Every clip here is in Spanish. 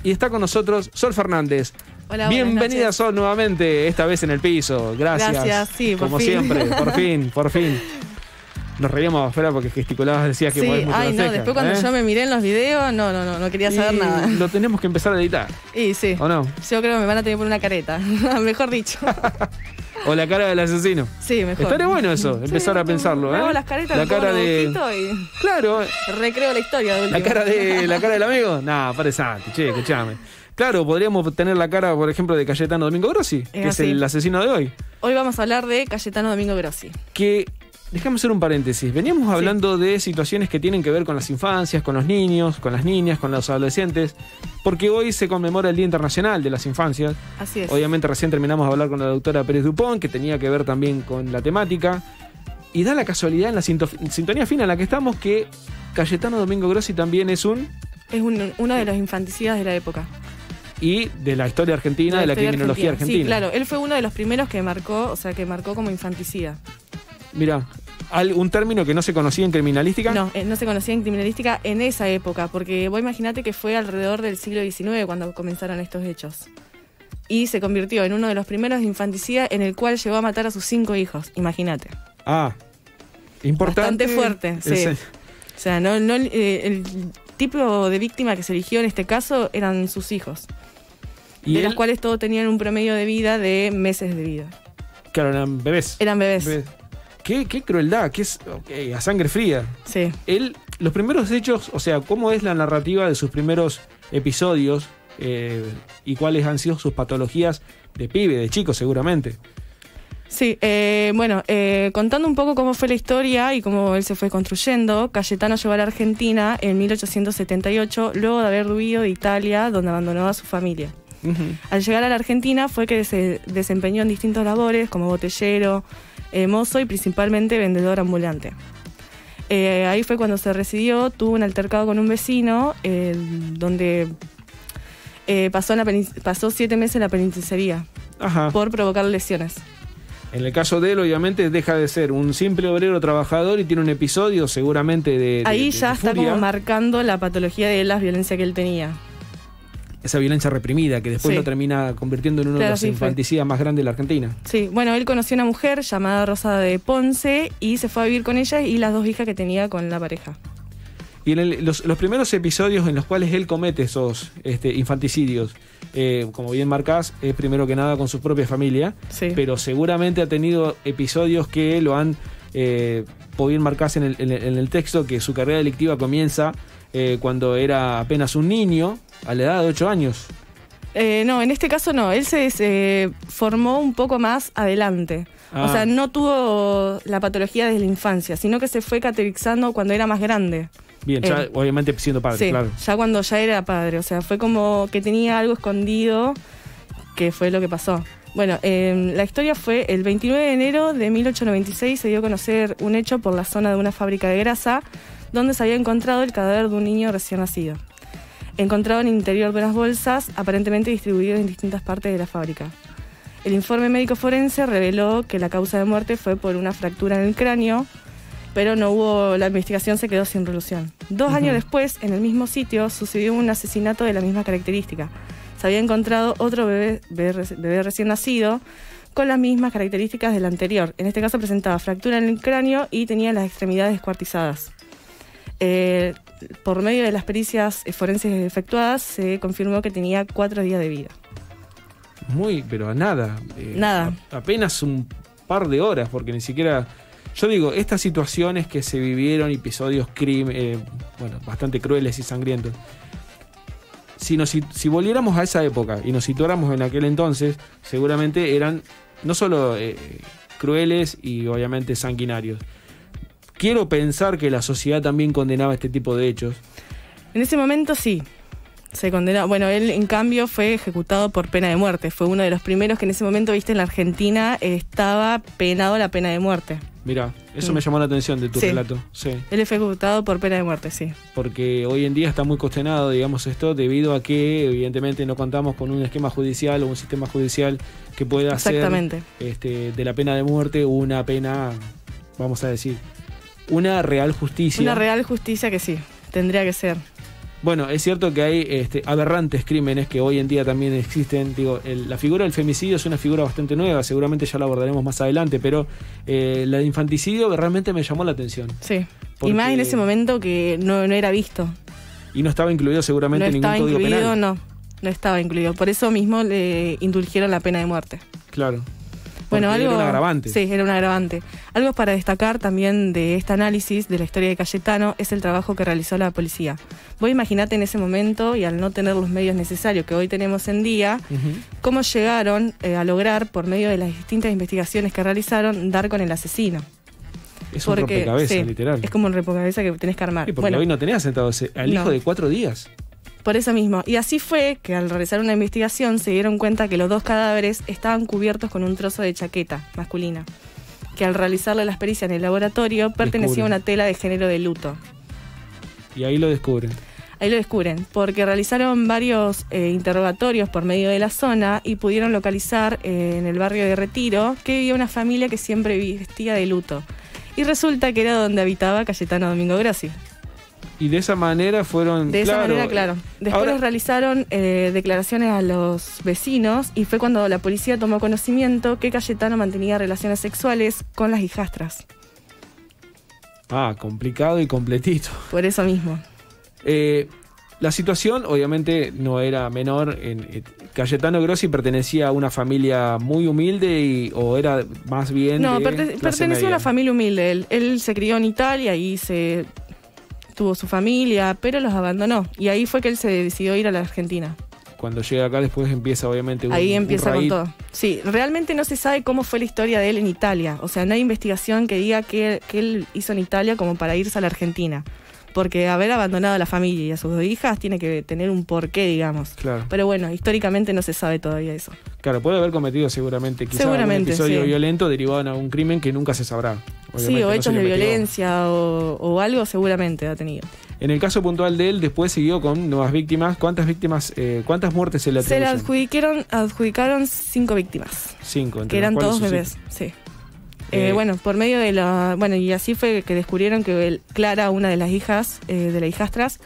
Y está con nosotros Sol Fernández. Hola, bienvenida Sol nuevamente, esta vez en el piso. Gracias. Sí, como siempre, por fin. Nos reíamos afuera porque gesticulabas, decías que sí, ay no, después cuando yo me miré en los videos, no quería saber nada. Lo tenemos que empezar a editar. Y sí. ¿O no? Yo creo que me van a tener que poner una careta, mejor dicho. O la cara del asesino. Sí, mejor. Estaría bueno eso, empezar a pensarlo, hago las caretas, la cara de... y claro. recreo la historia de último. La cara del amigo. No, interesante, che, escuchame. Claro, podríamos tener la cara, por ejemplo, de Cayetano Domingo Grossi, que es el asesino de hoy. Hoy vamos a hablar de Cayetano Domingo Grossi. Que, déjame hacer un paréntesis, veníamos hablando de situaciones que tienen que ver con las infancias, con los niños, con las niñas, con los adolescentes, porque hoy se conmemora el Día Internacional de las Infancias. Así es. Obviamente recién terminamos de hablar con la doctora Pérez Dupont, que tenía que ver también con la temática, y da la casualidad en la sintonía fina en la que estamos que Cayetano Domingo Grossi también es uno de los infanticidas de la época. Y de la historia argentina, de la criminología argentina. Sí, claro, él fue uno de los primeros que marcó como infanticida. Mirá, ¿un término que no se conocía en criminalística? No se conocía en criminalística en esa época, porque vos imaginate que fue alrededor del siglo XIX cuando comenzaron estos hechos. Y se convirtió en uno de los primeros de infanticida en el cual llegó a matar a sus 5 hijos, imagínate. Ah, importante. Bastante fuerte, sí. O sea, el tipo de víctima que se eligió en este caso eran sus hijos. De los cuales todos tenían un promedio de vida de meses de vida. Claro, eran bebés. Eran bebés. Qué crueldad, a sangre fría. Sí. Los primeros hechos, o sea, ¿cómo es la narrativa de sus primeros episodios y cuáles han sido sus patologías de pibe, de chico seguramente? Sí, contando un poco cómo fue la historia y cómo él se fue construyendo, Cayetano llegó a la Argentina en 1878, luego de haber huido de Italia, donde abandonó a su familia. Uh-huh. Al llegar a la Argentina fue que se desempeñó en distintas labores como botellero, mozo y principalmente vendedor ambulante. Ahí fue cuando se recibió, tuvo un altercado con un vecino, donde pasó 7 meses en la penitenciaría. Ajá. Por provocar lesiones. En el caso de él, obviamente, deja de ser un simple obrero trabajador y tiene un episodio seguramente de ahí ya de está furia. Como marcando la patología de la violencia que él tenía. Esa violencia reprimida que después lo termina convirtiendo en uno de los infanticidas más grandes de la Argentina. Sí, bueno, él conoció a una mujer llamada Rosa de Ponce y se fue a vivir con ella y las 2 hijas que tenía con la pareja. Y en los primeros episodios en los cuales él comete esos infanticidios, como bien marcás, es primero que nada con su propia familia, pero seguramente ha tenido episodios que lo han podido marcarse en el texto, que su carrera delictiva comienza cuando era apenas un niño, a la edad de 8 años. No, en este caso no, él se formó un poco más adelante. O sea, no tuvo la patología desde la infancia, sino que se fue caracterizando cuando era más grande. Bien, ya obviamente siendo padre, claro. Ya cuando ya era padre, o sea, fue como que tenía algo escondido, que fue lo que pasó. Bueno, la historia fue el 29 de enero de 1896, se dio a conocer un hecho por la zona de una fábrica de grasa, donde se había encontrado el cadáver de un niño recién nacido. Encontrado en el interior de unas bolsas, aparentemente distribuidas en distintas partes de la fábrica. El informe médico forense reveló que la causa de muerte fue por una fractura en el cráneo, pero la investigación se quedó sin resolución. 2 años después, en el mismo sitio, sucedió un asesinato de la misma característica. Se había encontrado otro bebé recién nacido con las mismas características del anterior. En este caso presentaba fractura en el cráneo y tenía las extremidades descuartizadas. Por medio de las pericias forenses efectuadas, se confirmó que tenía 4 días de vida. Pero nada. Nada. Apenas un par de horas, porque ni siquiera... Yo digo, estas situaciones que se vivieron, episodios bastante crueles y sangrientos, si volviéramos a esa época y nos situáramos en aquel entonces, seguramente eran no solo crueles y obviamente sanguinarios. Quiero pensar que la sociedad también condenaba este tipo de hechos. En ese momento sí, se condenó. Bueno, él en cambio fue ejecutado por pena de muerte. Fue uno de los primeros que en ese momento, en la Argentina estaba penado la pena de muerte. Mirá, eso me llamó la atención de tu relato. Sí. Él fue ejecutado por pena de muerte, sí. Porque hoy en día está muy cuestionado, digamos, esto, debido a que evidentemente no contamos con un esquema judicial o un sistema judicial que pueda hacer de la pena de muerte una pena, vamos a decir, una real justicia. Una real justicia que sí, tendría que ser. Bueno, es cierto que hay aberrantes crímenes que hoy en día también existen. Digo, la figura del femicidio es una figura bastante nueva, seguramente ya la abordaremos más adelante, pero la de infanticidio realmente me llamó la atención. Sí, y más en ese momento que no era visto. Y no estaba incluido seguramente en ningún código penal. No estaba incluido. Por eso mismo le indulgieron la pena de muerte. Claro. Bueno, algo, era un agravante. Sí, era un agravante. Algo para destacar también de este análisis de la historia de Cayetano es el trabajo que realizó la policía. Vos imaginate en ese momento, y al no tener los medios necesarios que hoy tenemos en día, cómo llegaron a lograr, por medio de las distintas investigaciones que realizaron, dar con el asesino. Es un rompecabezas, literal. Es como un rompecabezas que tenés que armar. Sí, porque hoy no tenías sentado al hijo de 4 días. Por eso mismo. Y así fue que al realizar una investigación se dieron cuenta que los 2 cadáveres estaban cubiertos con un trozo de chaqueta masculina, que al realizarle las pericias en el laboratorio pertenecía a una tela de género de luto. Y ahí lo descubren. Ahí lo descubren, porque realizaron varios interrogatorios por medio de la zona y pudieron localizar en el barrio de Retiro que vivía una familia que siempre vestía de luto. Y resulta que era donde habitaba Cayetano Domingo Grossi. Y de esa manera fueron... De esa manera, claro. Después les realizaron declaraciones a los vecinos y fue cuando la policía tomó conocimiento que Cayetano mantenía relaciones sexuales con las hijastras. Ah, complicado y completito. Por eso mismo. La situación obviamente no era menor. Cayetano Grossi pertenecía a una familia muy humilde o era más bien... No, pertenecía a una familia humilde. Él se crió en Italia y tuvo su familia, pero los abandonó. Y ahí fue que él se decidió ir a la Argentina. Cuando llega acá después empieza obviamente ahí empieza con todo. Sí, realmente no se sabe cómo fue la historia de él en Italia. O sea, no hay investigación que diga que él hizo en Italia como para irse a la Argentina. Porque haber abandonado a la familia y a sus 2 hijas tiene que tener un porqué, digamos. Claro. Pero bueno, históricamente no se sabe todavía eso. Claro, puede haber cometido seguramente quizás un episodio violento derivado de algún crimen que nunca se sabrá. Sí, o hechos de violencia o algo seguramente ha tenido. En el caso puntual de él, después siguió con nuevas víctimas. ¿Cuántas víctimas, cuántas muertes se le atribuyen? Se le adjudicaron 5 víctimas. 5, que eran todos bebés, sí. Bueno, por medio de la... Bueno, y así fue que descubrieron que Clara, una de las hijas, de las hijastras,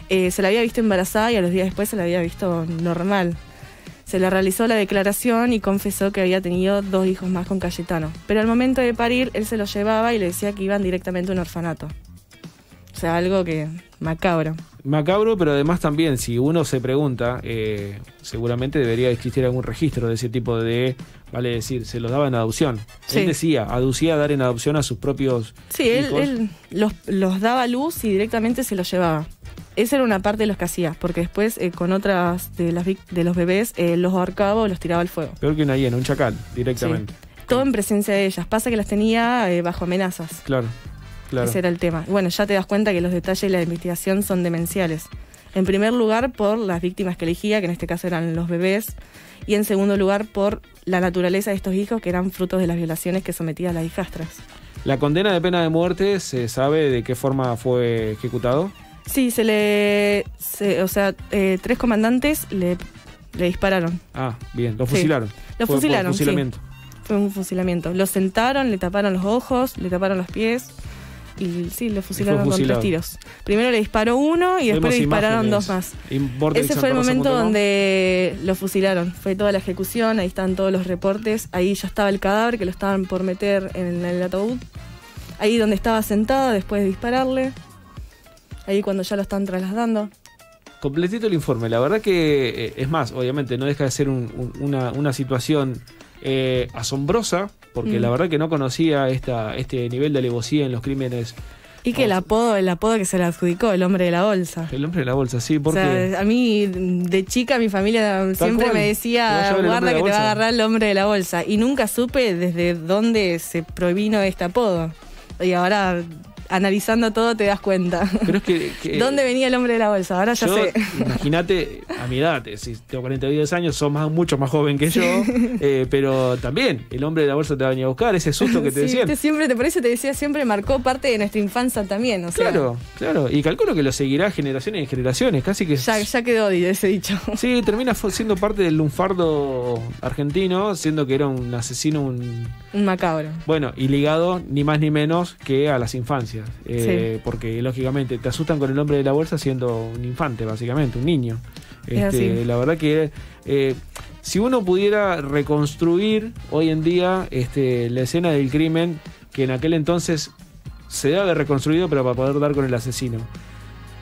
se la había visto embarazada y a los días después se la había visto normal. Se le realizó la declaración y confesó que había tenido 2 hijos más con Cayetano. Pero al momento de parir, él se los llevaba y le decía que iban directamente a un orfanato. O sea, algo que... macabro. Macabro, pero además también, si uno se pregunta, seguramente debería existir algún registro de ese tipo de... Vale decir, se los daba en adopción. Sí. Él aducía dar en adopción a sus propios hijos. Él los daba a luz y directamente se los llevaba. Esa era una parte de los que hacía, porque después con otras de los bebés los ahorcaba o los tiraba al fuego. Peor que una hiena, un chacal, directamente. Sí. Todo en presencia de ellas. Pasa que las tenía bajo amenazas. Claro. Ese era el tema. Bueno, ya te das cuenta que los detalles de la investigación son demenciales. En primer lugar, por las víctimas que elegía, que en este caso eran los bebés. Y en segundo lugar, por la naturaleza de estos hijos, que eran frutos de las violaciones que sometía a las hijastras. ¿La condena de pena de muerte se sabe de qué forma fue ejecutado? Sí, 3 comandantes le dispararon. Ah, bien, lo fusilaron. Lo fusilaron, fusilamiento. Sí. Fue un fusilamiento. Lo sentaron, le taparon los ojos, le taparon los pies y sí, lo fusilaron con 3 tiros. Primero le disparó uno y después le dispararon 2 más. Ese fue el momento donde lo fusilaron. Fue toda la ejecución, ahí están todos los reportes. Ahí ya estaba el cadáver que lo estaban por meter en el ataúd. Ahí donde estaba sentado después de dispararle. Ahí cuando ya lo están trasladando. Completito el informe. La verdad que, es más, obviamente no deja de ser una situación asombrosa, porque la verdad que no conocía este nivel de alevosía en los crímenes. Y que el apodo que se le adjudicó, el hombre de la bolsa. El hombre de la bolsa, sí, porque... O sea, a mí, de chica, mi familia siempre me decía, guarda que te va a agarrar el hombre de la bolsa. Y nunca supe desde dónde se provino este apodo. Y ahora, analizando todo, te das cuenta. Pero es que ¿dónde venía el hombre de la bolsa? Ahora ya sé. Imagínate, a mi edad, si tengo 42 años, sos mucho más joven que yo, pero también el hombre de la bolsa te va a venir a buscar, ese susto que te decían. Por eso te decía, siempre marcó parte de nuestra infancia también. O sea, claro, y calculo que lo seguirá generaciones y generaciones, casi que... Ya quedó ese dicho. Sí, termina siendo parte del lunfardo argentino, siendo que era un asesino, un macabro. Bueno, y ligado ni más ni menos que a las infancias. consecuencias. Porque, lógicamente, te asustan con el hombre de la bolsa siendo un infante, básicamente, un niño. La verdad que si uno pudiera reconstruir hoy en día la escena del crimen, que en aquel entonces se debe haber reconstruido, pero para poder dar con el asesino.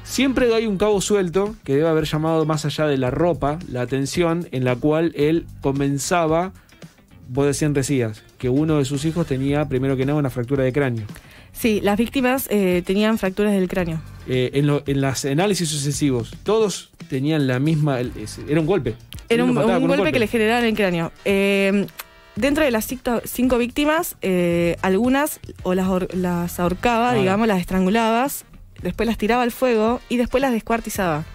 Siempre hay un cabo suelto que debe haber llamado, más allá de la ropa, la atención, en la cual él comenzaba. Vos decían que uno de sus hijos tenía, primero que nada, una fractura de cráneo. Sí, las víctimas tenían fracturas del cráneo. En los análisis sucesivos, todos tenían la misma... Era un golpe. Era un golpe que le generaban el cráneo. Dentro de las 5 víctimas, algunas o las ahorcaba, digamos, las estrangulabas, después las tiraba al fuego y después las descuartizaba.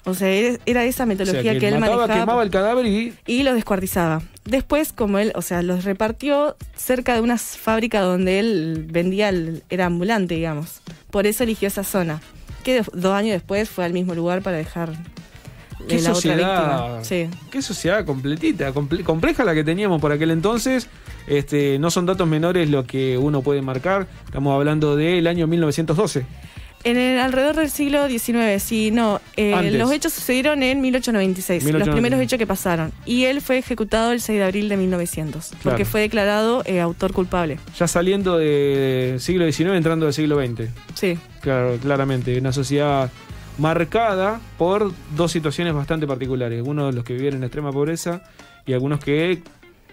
O sea, era esa metodología que él manejaba. Quemaba el cadáver y los descuartizaba. Después, como él, los repartió cerca de una fábrica donde él vendía, era ambulante, digamos. Por eso eligió esa zona. Que 2 años después fue al mismo lugar para dejar la otra víctima. Sí. Qué sociedad completita, compleja la que teníamos por aquel entonces. No son datos menores lo que uno puede marcar. Estamos hablando del año 1912. Alrededor del siglo XIX, sí, no. Los hechos sucedieron en 1896, los primeros hechos que pasaron. Y él fue ejecutado el 6 de abril de 1900, porque fue declarado autor culpable. Ya saliendo del siglo XIX, entrando del siglo XX. Sí. Claro, claramente. Una sociedad marcada por 2 situaciones bastante particulares. Uno de los que vivían en extrema pobreza y algunos que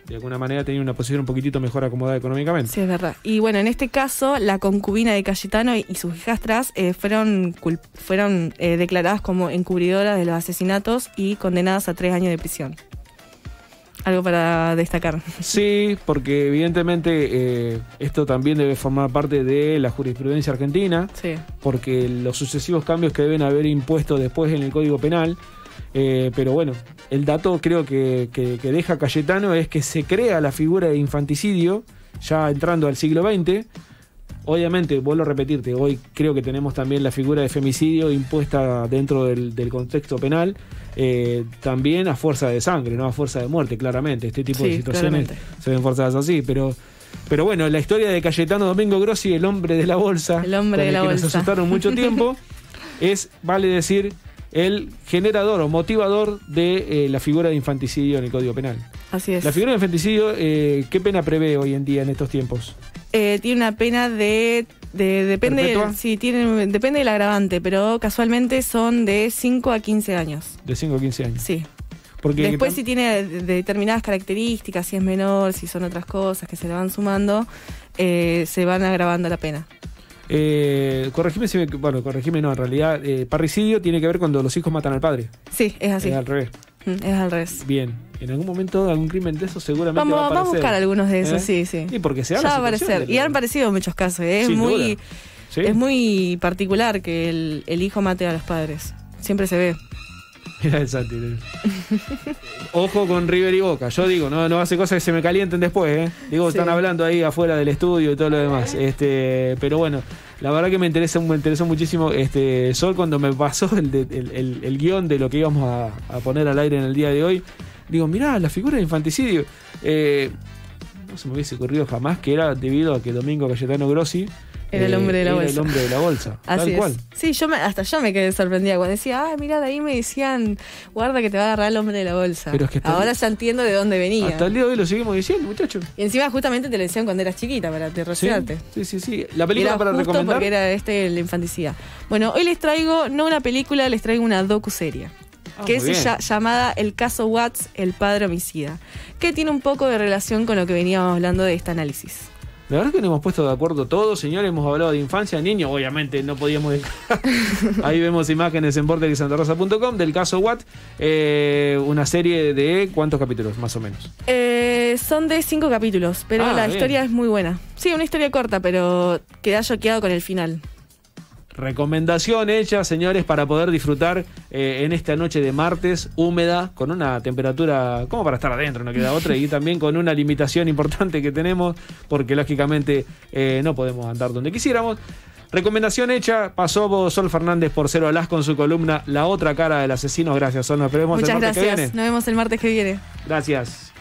de alguna manera tenían una posición un poquitito mejor acomodada económicamente. Sí, es verdad. Y bueno, en este caso, la concubina de Cayetano y sus hijastras fueron declaradas como encubridoras de los asesinatos y condenadas a 3 años de prisión. Algo para destacar. Sí, porque evidentemente esto también debe formar parte de la jurisprudencia argentina, sí, porque los sucesivos cambios que deben haber impuesto después en el Código Penal. Pero bueno, el dato creo que deja Cayetano es que se crea la figura de infanticidio ya entrando al siglo XX. Obviamente, vuelvo a repetirte, hoy creo que tenemos también la figura de femicidio impuesta dentro del contexto penal, también a fuerza de sangre, no a fuerza de muerte, claramente. Este tipo de situaciones claramente se ven forzadas así, pero bueno, la historia de Cayetano Domingo Grossi, el hombre de la bolsa, el hombre de la bolsa, nos asustaron mucho tiempo, es, vale decir, el generador o motivador de la figura de infanticidio en el Código Penal. Así es. La figura de infanticidio, ¿qué pena prevé hoy en día en estos tiempos? Tiene una pena depende del agravante, pero casualmente son de 5 a 15 años. De 5 a 15 años. Sí. Porque después si tiene determinadas características, si es menor, si son otras cosas que se le van sumando, se van agravando la pena. Corregime no, en realidad parricidio tiene que ver cuando los hijos matan al padre. Sí, es así. Es al revés. Es al revés. Bien, en algún momento algún crimen de esos seguramente va a aparecer. Vamos a buscar algunos de esos, sí. Y porque se ya va a aparecer. Y han aparecido muchos casos, es muy particular que el hijo mate a los padres. Siempre se ve. Mira el Santi. Ojo con River y Boca. Yo digo, no hace cosas que se me calienten después, Digo, están hablando ahí afuera del estudio y todo lo demás. Pero bueno, la verdad que me interesó muchísimo Sol cuando me pasó el guión de lo que íbamos a poner al aire en el día de hoy. Digo, mirá, la figura de infanticidio. No se me hubiese ocurrido jamás que era debido a que Domingo Cayetano Grossi era el hombre de la bolsa. El hombre de la bolsa. Así tal cual. Sí, hasta yo me quedé sorprendida cuando decía, mirá, de ahí me decían, guarda que te va a agarrar el hombre de la bolsa. Pero es que ahora ya entiendo de dónde venía. Hasta el día de hoy lo seguimos diciendo, muchachos. Y encima justamente te lo decían cuando eras chiquita para aterrorizarte. Sí. La película era para justo recomendar. Porque era la infanticidia. Bueno, hoy les traigo, no una película, les traigo una docuserie. Que es llamada El caso Watts, el padre homicida. Que tiene un poco de relación con lo que veníamos hablando de este análisis. La verdad es que nos hemos puesto de acuerdo todos, señores. Hemos hablado de infancia, niños. Obviamente no podíamos dejar. Ahí vemos imágenes en vortexsantarosa.com del caso Watt. Una serie de ¿cuántos capítulos, más o menos? Son de 5 capítulos, pero la historia es muy buena. Sí, una historia corta, pero queda choqueado con el final. Recomendación hecha, señores, para poder disfrutar en esta noche de martes húmeda, con una temperatura como para estar adentro, no queda otra, y también con una limitación importante que tenemos, porque lógicamente no podemos andar donde quisiéramos. Recomendación hecha, pasó Sol Fernández por Cero Alas con su columna La otra cara del asesino. Gracias, Sol, nos vemos el martes que viene. Nos vemos el martes que viene. Gracias.